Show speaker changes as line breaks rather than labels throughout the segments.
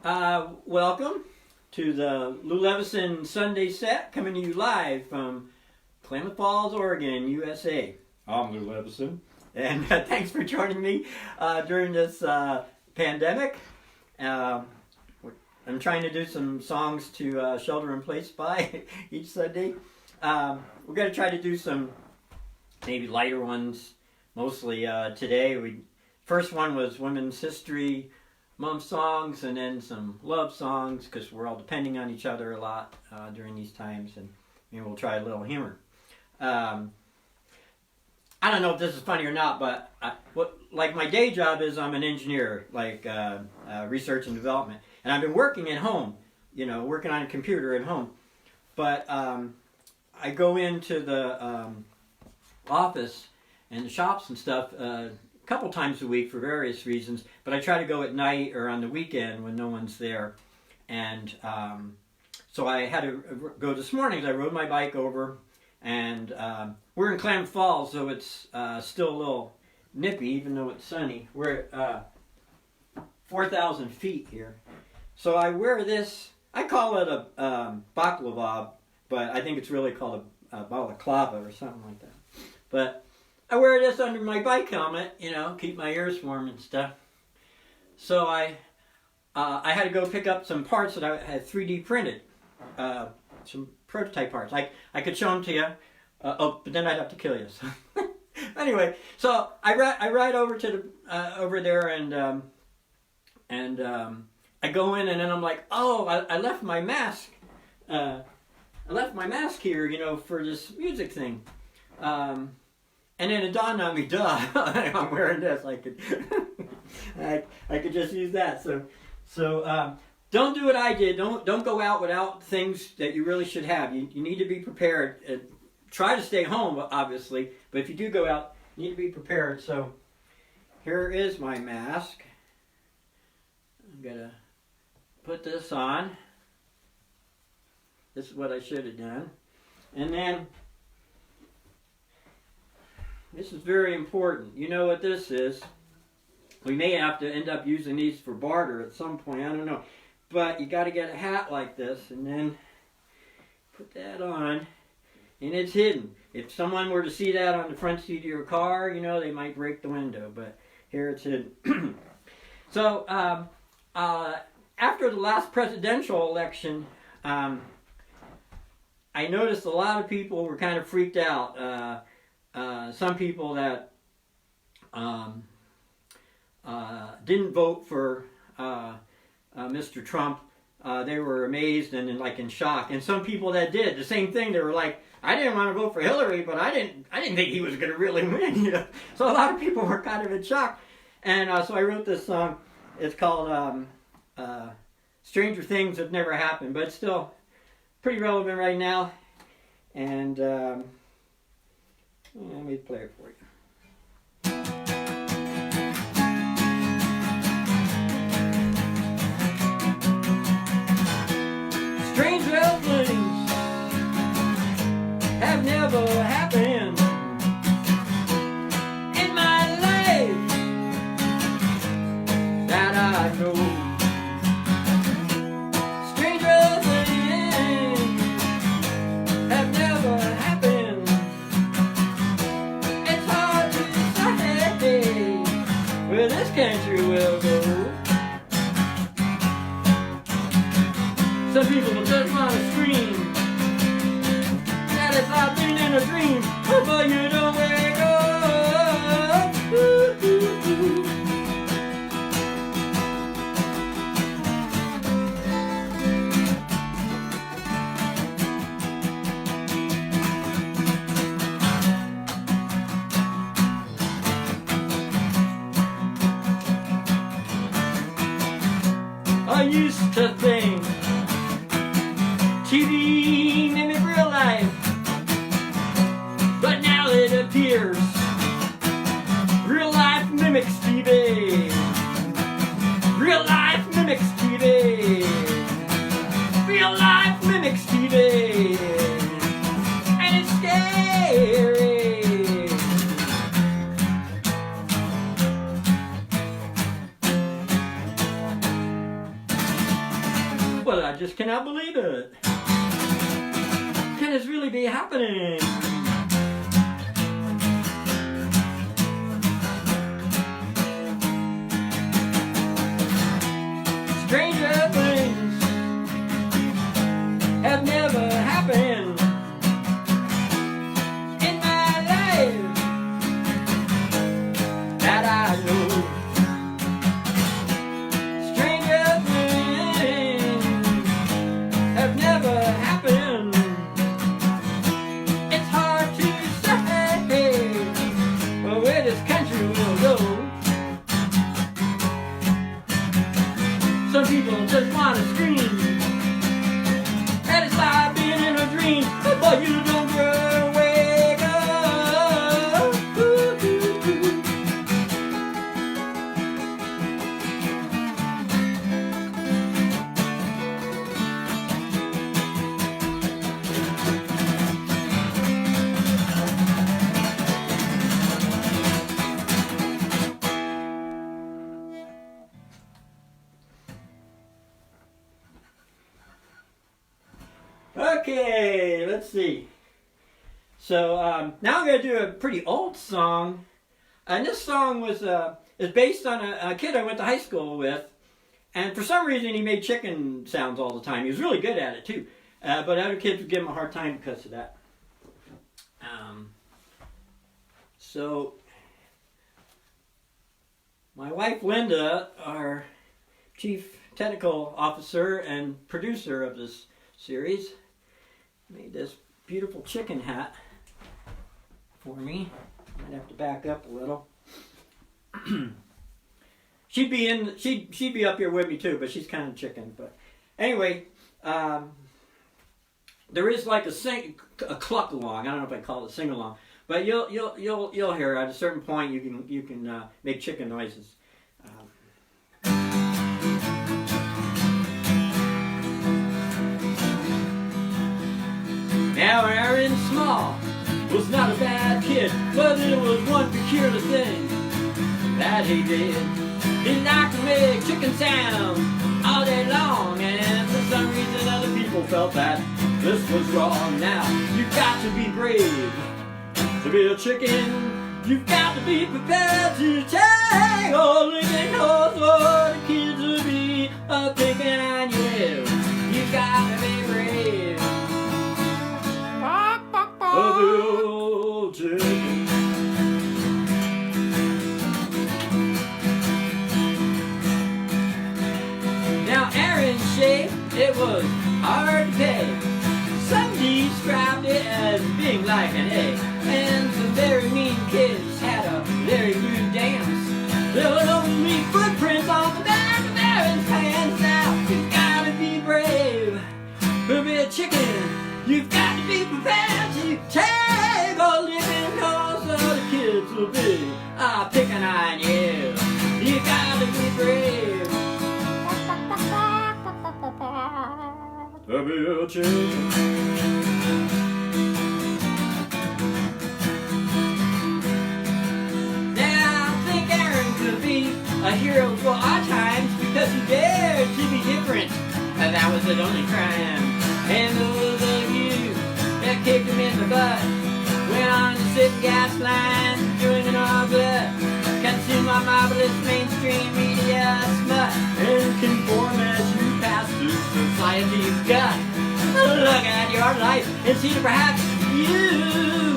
Welcome to the Lou Levison Sunday set, coming to you live from Klamath Falls, Oregon, USA.
I'm Lou Levison.
And thanks for joining me during this pandemic. I'm trying to do some songs to shelter in place by each Sunday. We're going to try to do some maybe lighter ones, mostly today. First one was Women's History Month songs, and then some love songs, because we're all depending on each other a lot during these times, and maybe we'll try a little humor. I don't know if this is funny or not, but like my day job is I'm an engineer, like research and development, and I've been working at home, working on a computer at home. But I go into the office and the shops and stuff a couple times a week for various reasons, but I try to go at night or on the weekend when no one's there. And so I had to go this morning. I rode my bike over, and we're in Klamath Falls, so it's still a little nippy, even though it's sunny. We're at 4,000 feet here. So I wear this, I call it a baklava, but I think it's really called a balaclava or something like that. But I wear this under my bike helmet, keep my ears warm and stuff. So I had to go pick up some parts that I had 3D printed, some prototype parts. I could show them to you, but then I'd have to kill you. So. Anyway, so I ride over to the over there, and I go in, and then I'm like, oh, I left my mask. I left my mask here, for this music thing. And then it dawned on me, duh, I'm wearing this. I could just use that. So don't do what I did. Don't go out without things that you really should have. You need to be prepared. Try to stay home, obviously, but if you do go out, you need to be prepared. So here is my mask. I'm gonna put this on. This is what I should have done. And then this is very important. You know what this is. We may have to end up using these for barter at some point. I don't know. But you got to get a hat like this, and then put that on, and it's hidden. If someone were to see that on the front seat of your car, they might break the window. But here it's hidden. So after the last presidential election, I noticed a lot of people were kind of freaked out. Some people that didn't vote for Mr. Trump, they were amazed and in shock. And some people that did the same thing, they were like, I didn't want to vote for Hillary, but I didn't think he was going to really win. So a lot of people were kind of in shock. And so I wrote this song. It's called Stranger Things Have Never Happened, but it's still pretty relevant right now. And let me play it for you. Strange things have never happened in my life that I know. Stranger things have never happened. It's hard to say where this country will go. Some people will just want to scream that it's like being in a dream, but you don't wake up. Ooh, ooh, ooh. I used to think TV mimic real life, but now it appears real life mimics TV. Real life mimics TV. Real life mimics TV. And it's scary. Well, I just cannot believe it. Can this really be happening? Stranger things have never happened in my life that I know. Stranger things have never happened. It's hard to say where this country will go. Some people just want to scream, and it's like being in a dream, but you don't wake up. Okay, let's see. So now I'm going to do a pretty old song. And this song was is based on a kid I went to high school with. And for some reason he made chicken sounds all the time. He was really good at it too. But other kids would give him a hard time because of that. So my wife Linda, our chief technical officer and producer of this series, made this beautiful chicken hat for me. Might have to back up a little. she'd be up here with me too, but she's kind of chicken. But anyway, there is like a cluck along. I don't know if I call it a sing along, but you'll hear at a certain point you can make chicken noises. Now Aaron Small was not a bad kid, but there was one peculiar thing that he did. He liked to make chicken sounds all day long, and for some reason other people felt that this was wrong. Now, you've got to be brave to be a chicken. You've got to be prepared to take all living cause for the kids will be picking on you. You've got to be brave. Of the old chicken. Now Aaron's shape, it was hard to pay. Some described it as being like an egg, and some very mean kids had a very rude dance. There were only footprints on the back of Aaron's pants. Now you've got to be brave to be a chicken. You've got to be prepared to take a living cause the kids will be picking on you. You got to be brave to be a chicken. Now I think Aaron could be a hero for our times because he dared to be different, and that was his only crime. And those of you that kicked him in the butt went on to sit in gas lines, doing our blood, consume our marvelous mainstream media smut, and conform as you pass through society's gut. Look at your life and see perhaps you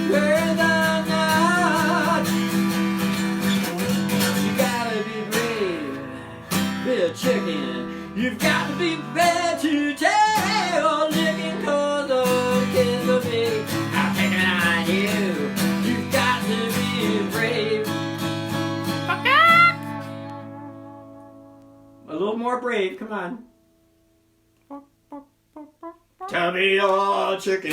were the nut. You gotta be brave, be a chicken. You've got to be prepared to take a licking cause all the kids will be picking on you. You've got to be brave. A little more brave, come on. Tell me you're a chicken.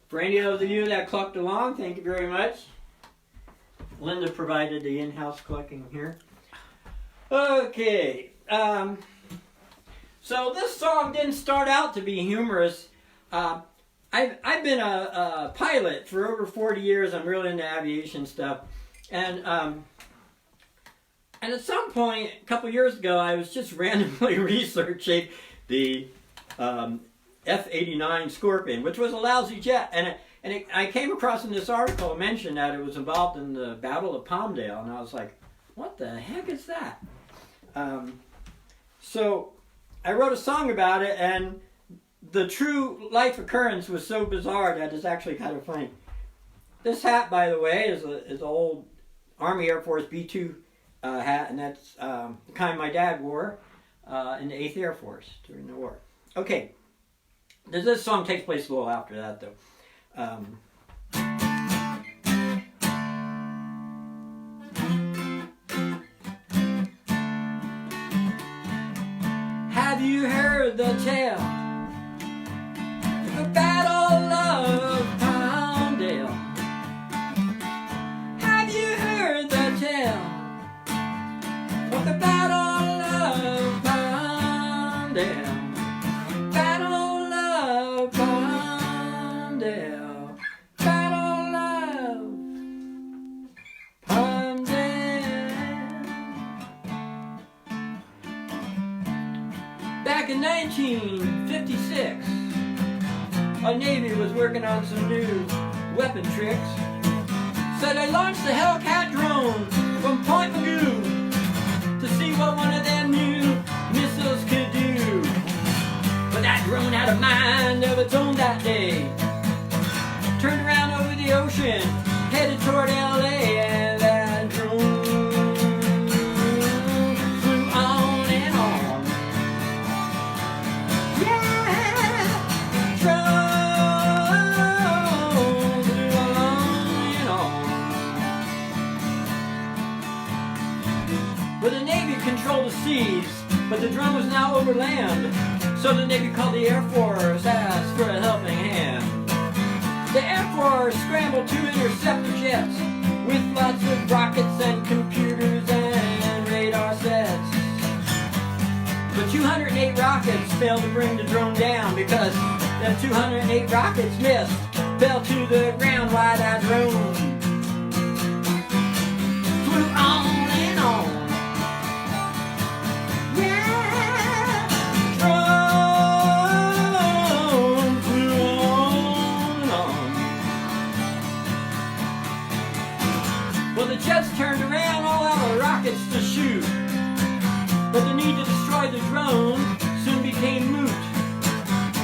For any of you that clucked along, thank you very much. Linda provided the in-house clucking here. Okay, so this song didn't start out to be humorous. I've been a pilot for over 40 years. I'm really into aviation stuff, and at some point a couple years ago, I was just randomly researching the F-89 Scorpion, which was a lousy jet, and I came across in this article mentioned that it was involved in the Battle of Palmdale, and I was like, what the heck is that? So I wrote a song about it, and the true life occurrence was so bizarre that it's actually kind of funny. This hat, by the way, is an old Army Air Force B-2 hat, and that's the kind my dad wore in the 8th Air Force during the war. Okay, this song takes place a little after that, though. Have you heard the tale? The Battle of Palmdale. Have you heard the tale of the Battle of Palmdale? Battle of Palmdale. Battle of Palmdale. Back in 1956, our Navy was working on some new weapon tricks. So they launched the Hellcat drone from Point Magoo to see what one of them new missiles could do. But that drone had a mind of its own that day. Turned around over the ocean, headed toward LA, and that drone flew on and on. Yeah! Drone flew on and on. But the Navy controlled the seas, but the drone was now over land. So the Navy called the Air Force, asked for a helping hand. The Air Force scrambled to intercept the jets with lots of rockets and computers and radar sets. But 208 rockets failed to bring the drone down because the 208 rockets missed, fell to the ground while that drone flew on and on. Well, the jets turned around, all out of rockets to shoot. But the need to destroy the drone soon became moot.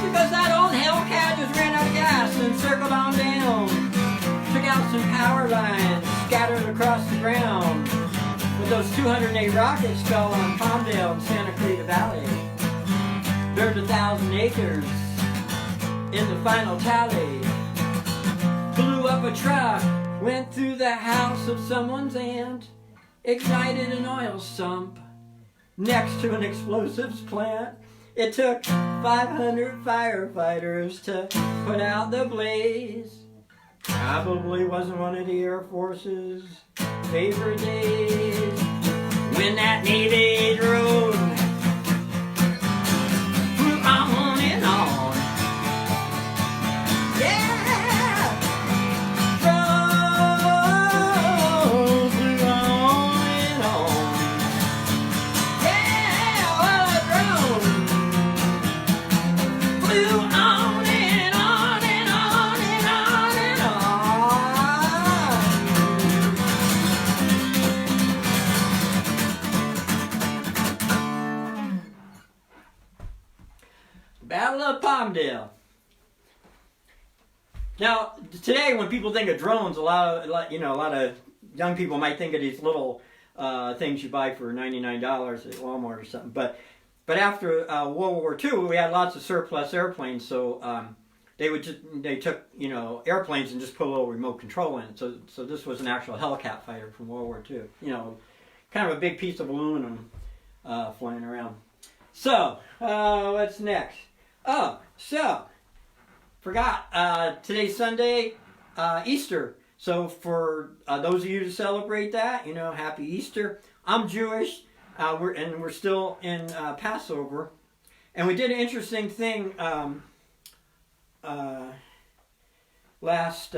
Because that old Hellcat just ran out of gas and circled on down. Took out some power lines, scattered across the ground. But those 208 rockets fell on Palmdale and Santa Clarita Valley. Burned 1,000 acres in the final tally. Blew up a truck, went through the house of someone's aunt, ignited an oil sump next to an explosives plant. It took 500 firefighters to put out the blaze. Probably wasn't one of the Air Force's favorite days when that Navy drone flew on and on. Battle of Palmdale. Now, today when people think of drones, a lot of young people might think of these little things you buy for $99 at Walmart or something. But after World War II, we had lots of surplus airplanes, so they took airplanes and just put a little remote control in it. So this was an actual Hellcat fighter from World War II. Kind of a big piece of aluminum flying around. So what's next? Oh, so forgot today's Sunday, Easter. So for those of you who celebrate that, happy Easter. I'm Jewish. We're still in Passover, and we did an interesting thing. last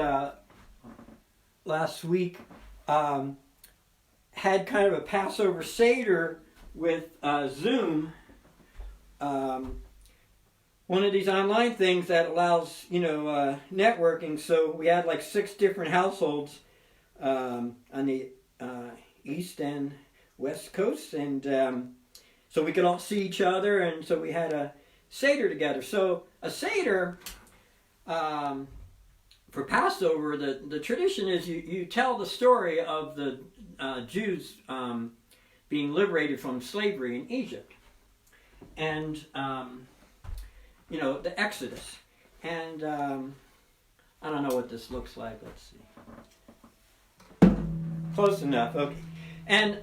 week had kind of a Passover Seder with Zoom, one of these online things that allows, networking. So we had like 6 different households on the east and west coast, and so we could all see each other, and so we had a Seder together. So a Seder, for Passover, the tradition is you tell the story of the Jews being liberated from slavery in Egypt, and the Exodus. And I don't know what this looks like. Let's see. Close enough. Okay. And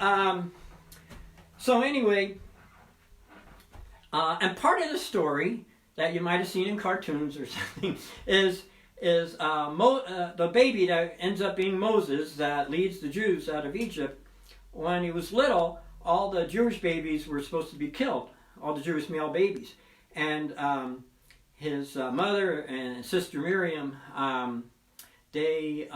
so anyway, and part of the story that you might have seen in cartoons or something is the baby that ends up being Moses that leads the Jews out of Egypt. When he was little, all the Jewish babies were supposed to be killed, all the Jewish male babies. And his mother and sister Miriam, they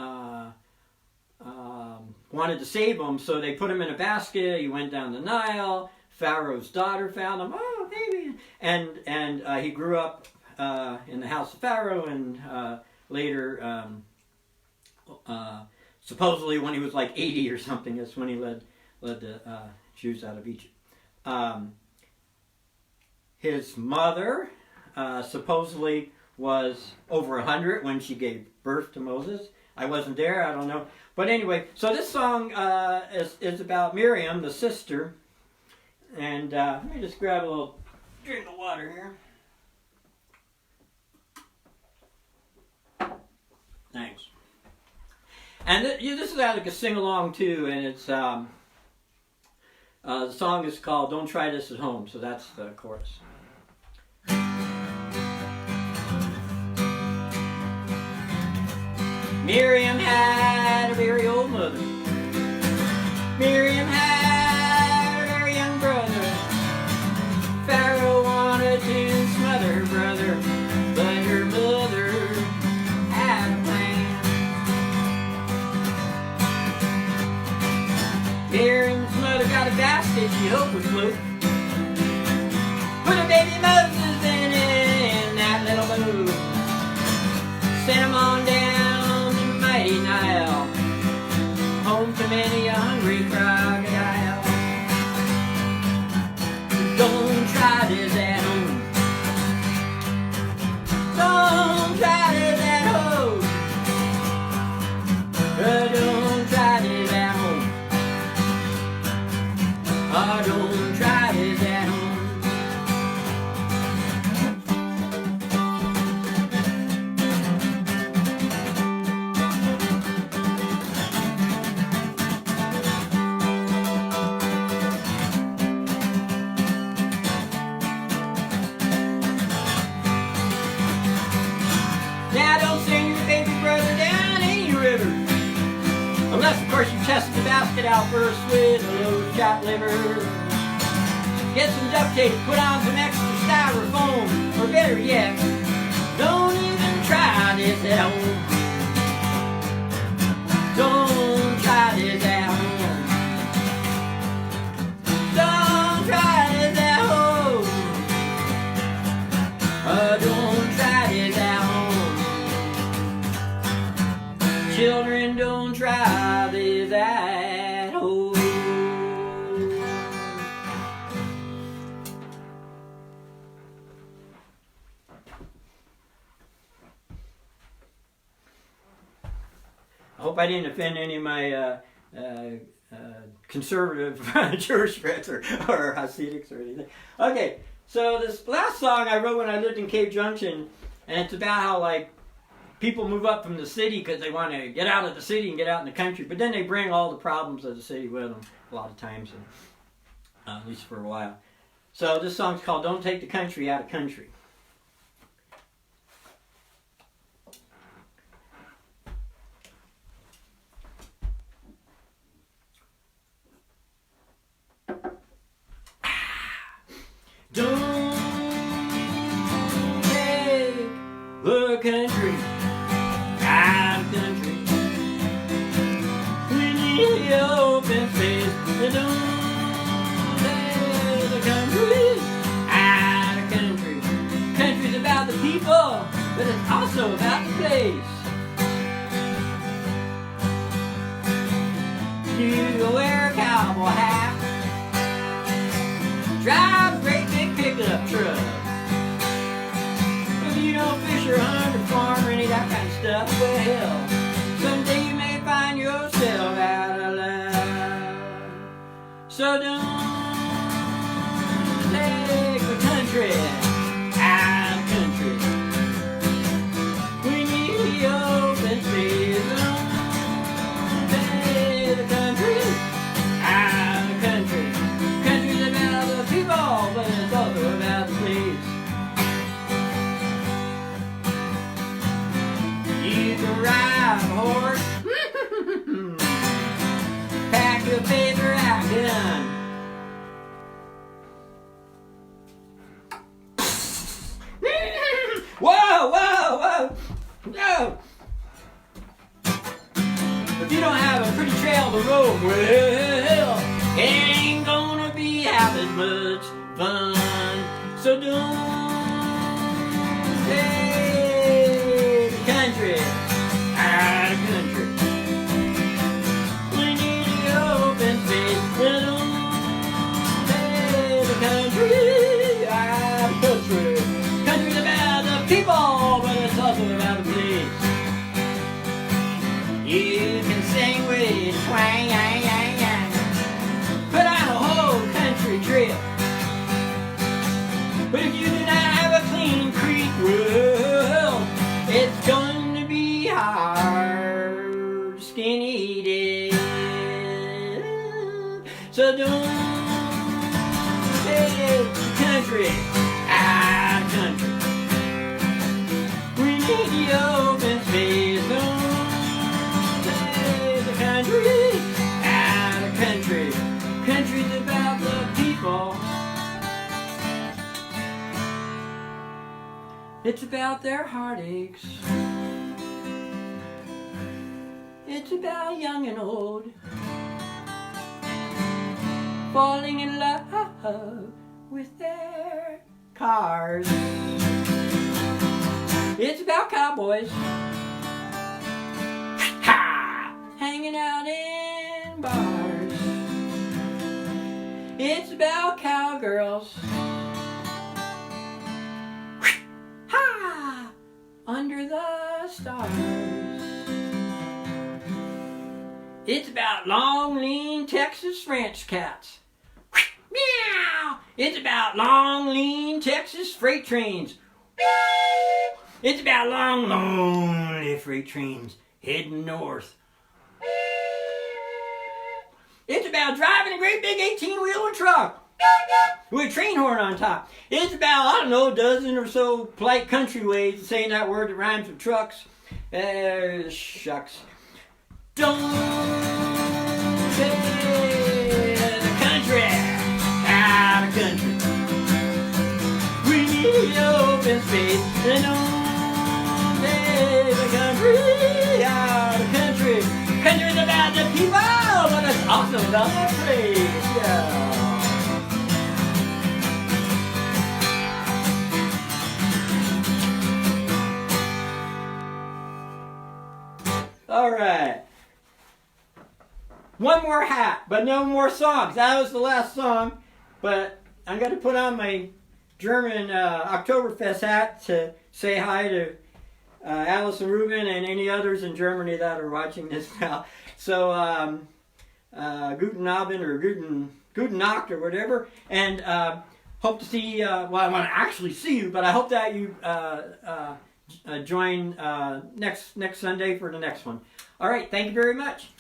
wanted to save him, so they put him in a basket. He went down the Nile. Pharaoh's daughter found him. Oh, baby! And he grew up in the house of Pharaoh, and later, supposedly when he was like 80 or something, that's when he led the Jews out of Egypt. His mother supposedly was over 100 when she gave birth to Moses. I wasn't there, I don't know. But anyway, so this song is about Miriam, the sister. And let me just grab a little drink of water here. Thanks. And this is like a sing-along too, and it's the song is called "Don't Try This at Home," so that's the chorus. Miriam had a very old mother. Miriam had a very young brother. Pharaoh wanted to smother her brother, but her mother had a plan. Miriam's mother got a basket she hoped would float. Put a baby Moses in that little boat. Sent him on down the mighty Nile, home to many a hungry crocodile. Don't try this at home. Don't try this at home. Don't try this at home. Oh, don't try this at home. Now don't send your baby brother down any river, unless of course you test the basket out first with a load of chopped liver. Get some duct tape, put on some extra styrofoam, or better yet, don't even try this at home. Don't try this at home. Don't try this at home. Don't try this at home. Children, don't try this at home. I hope I didn't offend any of my conservative Jewish friends or Hasidics or anything. Okay, so this last song I wrote when I lived in Cave Junction, and it's about how like people move up from the city because they want to get out of the city and get out in the country, but then they bring all the problems of the city with them a lot of times, and, at least for a while. So this song's called "Don't Take the Country Out of Country." Don't take the country don't let the country out of country. Country's about the people, but it's also about the place. You wear a cowboy hat, drive a great big pickup truck. If you don't fish or hunt or farm or any of that kind of stuff, well, someday you may find yourself out of love. So don't take the country out of country. We need the open space. Don't take the country out of country. Country's about the people, but it's also about the place. You can ride a horse, pack your favorite gun. Whoa, whoa, whoa, no. If you don't have a pretty trail to roam, well, it ain't gonna be half as much fun. So don't take the country out of country. We need the open space. So don't take the country out of country. Country's about the people, but it's also about the place. You can sing with twang, yang, yang, yang. Put on a whole country trip. But if you do not have a clean creek, well, it's going to be hard skinny dip. So don't take the country out of country. We need the open space. Don't take the country out of country. Country's about the people. It's about their heartaches. It's about young and old falling in love with their cars. It's about cowboys hanging out in bars. It's about cowgirls under the stars. It's about long, lean Texas French cats. Meow! It's about long, lean Texas freight trains. It's about long, lonely freight trains heading north. It's about driving a great big 18-wheeler truck with a train horn on top. It's about, I don't know, a dozen or so polite country ways of saying that word that rhymes with trucks. Shucks. Don't take the country out of country. We need open space. And don't take the country out of country. Country's about the people, but it's also about the place. Yeah. All right. One more hat, but no more songs. That was the last song, but I'm going to put on my German Oktoberfest hat to say hi to Alice and Ruben and any others in Germany that are watching this now. So, Guten Abend or Guten Nacht or whatever, and hope to see, well, I want to actually see you, but I hope that you join next Sunday for the next one. All right, thank you very much.